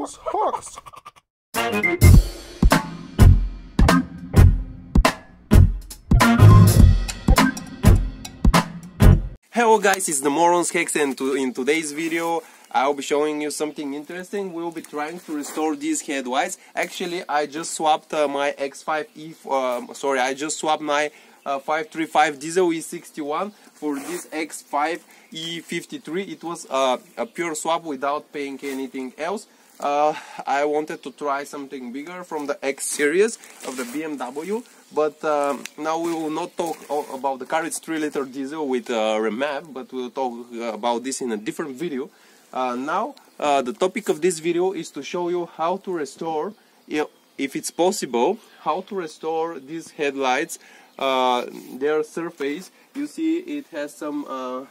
those hooks. Hello guys, it's the Morons Hex, and in today's video I'll be showing you something interesting. We'll be trying to restore these headlights. Actually, I just swapped my X5 I just swapped my 535 diesel E61 for this X5 E53. It was a pure swap without paying anything else. I wanted to try something bigger from the X series of the BMW, but now we will not talk about the car. It's 3-liter diesel with remap, but we'll talk about this in a different video. Now the topic of this video is to show you how to restore, if it's possible, how to restore these headlights, their surface. You see it has some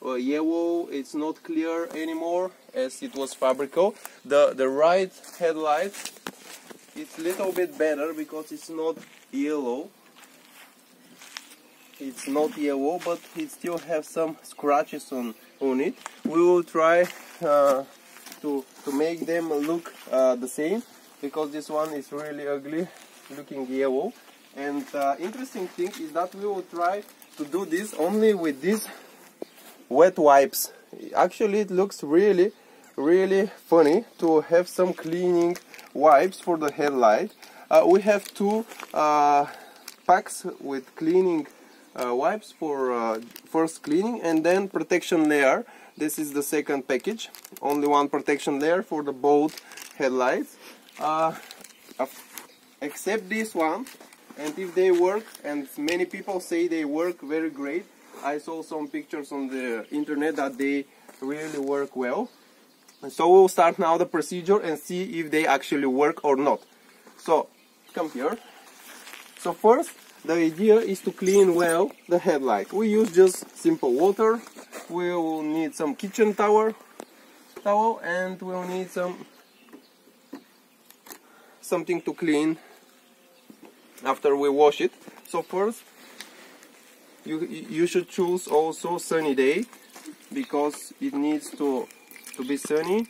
yellow, it's not clear anymore as it was fabrico. The right headlight, it's a little bit better because it's not yellow. It's not yellow, but it still has some scratches on it. We will try to make them look the same, because this one is really ugly looking yellow. And interesting thing is that we will try to do this only with these wet wipes. Actually, it looks really funny to have some cleaning wipes for the headlight. We have two packs with cleaning wipes for first cleaning, and then protection layer. This is the second package. Only one protection layer for the both headlights, except this one. And if they work, and many people say they work very great, I saw some pictures on the internet that they really work well. And so we'll start now the procedure and see if they actually work or not. So come here. So first, the idea is to clean well the headlight. We use just simple water. We will need some kitchen towel, and we'll need something to clean after we wash it. So first, you should choose also sunny day, because it needs to be sunny.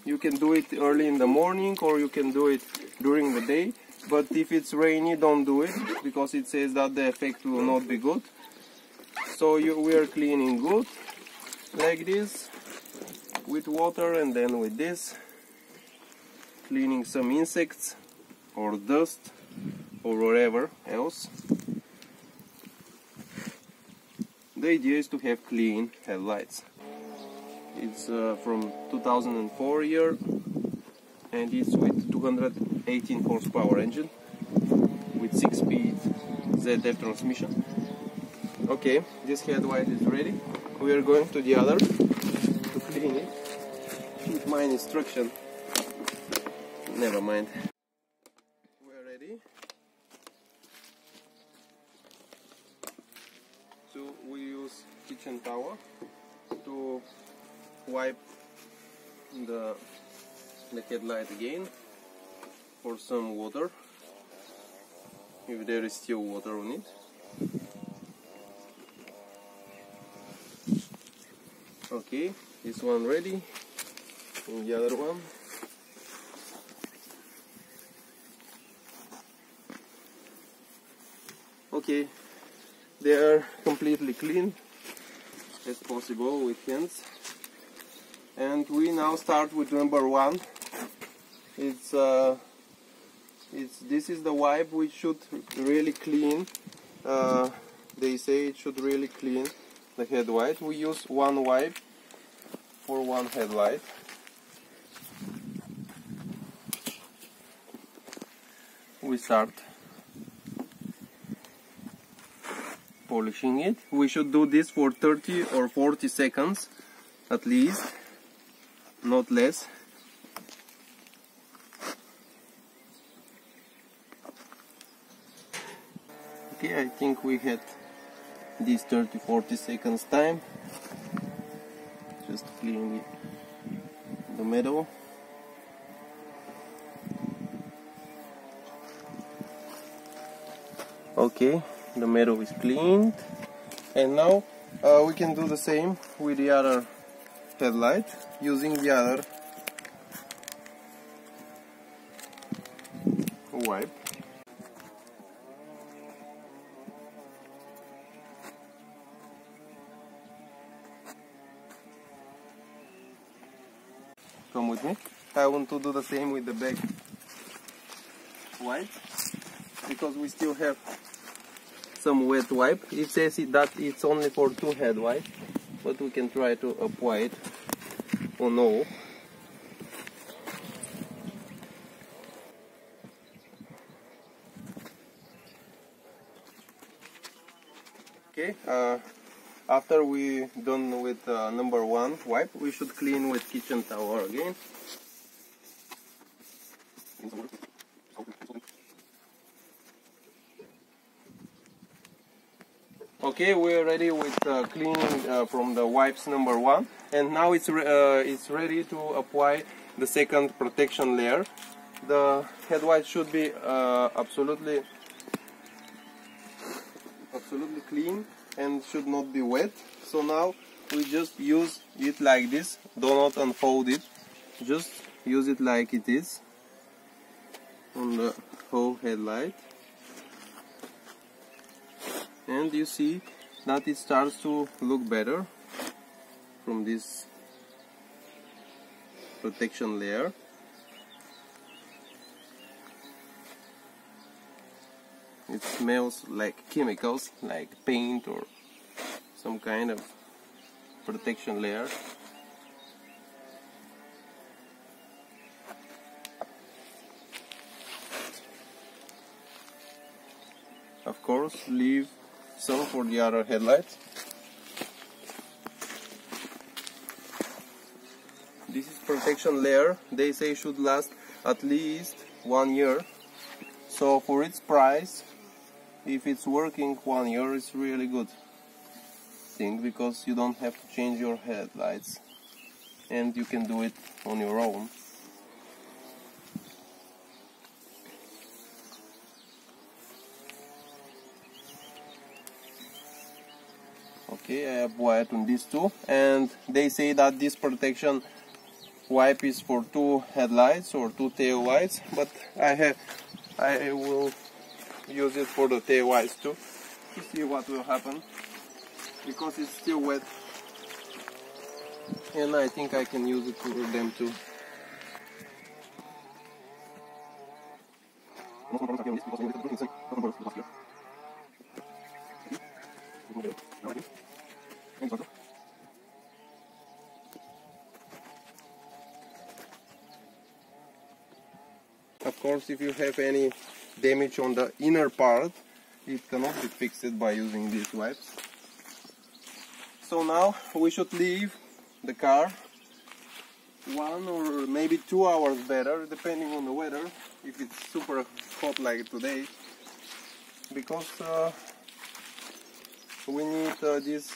You can do it early in the morning, or you can do it during the day. But if it's rainy, don't do it, because it says that the effect will not be good. So we are cleaning good, like this, with water, and then with this, cleaning some insects or dust or whatever else. The idea is to have clean headlights. It's from 2004 year, and it's with 218 horsepower engine with 6-speed ZF transmission. Okay, this headlight is ready. We are going to the other to clean it. With my instruction. Never mind. We are ready. So we use kitchen towel to wipe the headlight again for some water, if there is still water on it. Okay, this one ready, and the other one. Okay, they are completely clean as possible with hands. And we now start with number one. This is the wipe which should really clean. They say it should really clean the headlight. We use one wipe for one headlight. We start polishing it. We should do this for 30 or 40 seconds at least, not less. Okay, I think we had this 30-40 seconds time. Just clean the metal. Okay, the metal is cleaned, and now we can do the same with the other headlight, using the other wipe. Come with me. I want to do the same with the back wipe, because we still have some wet wipe. It says that it's only for 2 head wipe, but we can try to apply it on all. Okay, after we done with number 1 wipe, we should clean with kitchen towel again. Okay, we're ready with cleaning from the wipes number 1, and now it's ready to apply the second protection layer. The head wipe should be absolutely clean and should not be wet. So now we just use it like this. Do not unfold it, just use it like it is on the whole headlight. And you see that it starts to look better from this protection layer. It smells like chemicals, like paint or some kind of protection layer. Of course, leave some for the other headlights. This is protection layer. They say should last at least 1 year. So for its price, if it's working 1 year, it's really good thing, because you don't have to change your headlights and you can do it on your own. Okay, I apply it on these two, and they say that this protection wipe is for 2 headlights or 2 tail lights, but I will use it for the tail lights too, to see what will happen, because it's still wet, and I think I can use it for them too. Of course, if you have any damage on the inner part, it cannot be fixed by using these wipes. So now we should leave the car 1 or maybe 2 hours better, depending on the weather, if it's super hot like today, because we need this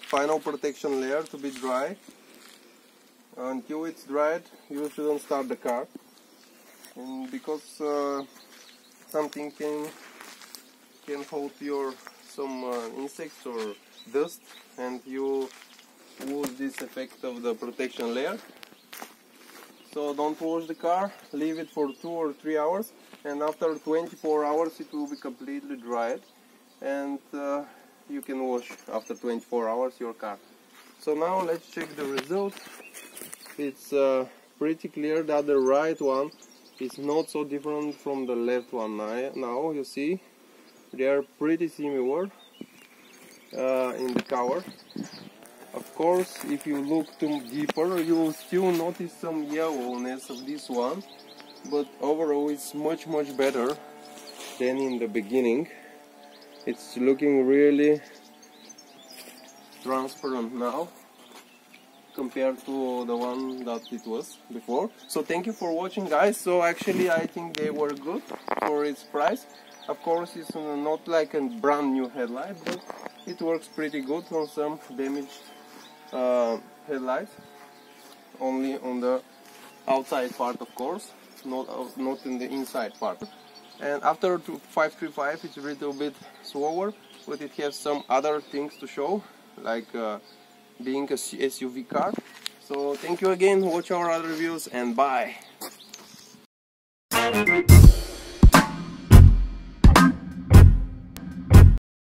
final protection layer to be dry. Until it's dried, you shouldn't start the car, and because something can hold some insects or dust, and you lose this effect of the protection layer. So don't wash the car, leave it for 2 or 3 hours, and after 24 hours it will be completely dried, and you can wash after 24 hours your car. So now let's check the result. It's pretty clear that the right one is not so different from the left one. Now you see they are pretty similar in the cover. Of course, if you look too deeper, you will still notice some yellowness of this one, but overall it's much better than in the beginning. It's looking really transparent now compared to the one that it was before. So thank you for watching, guys. So actually I think they were good for its price. Of course, it's not like a brand new headlight, but it works pretty good on some damaged headlights, only on the outside part, of course, not in the inside part. And after 535 it's a little bit slower, but it has some other things to show, like being a SUV car. So thank you again, watch our other reviews, and bye.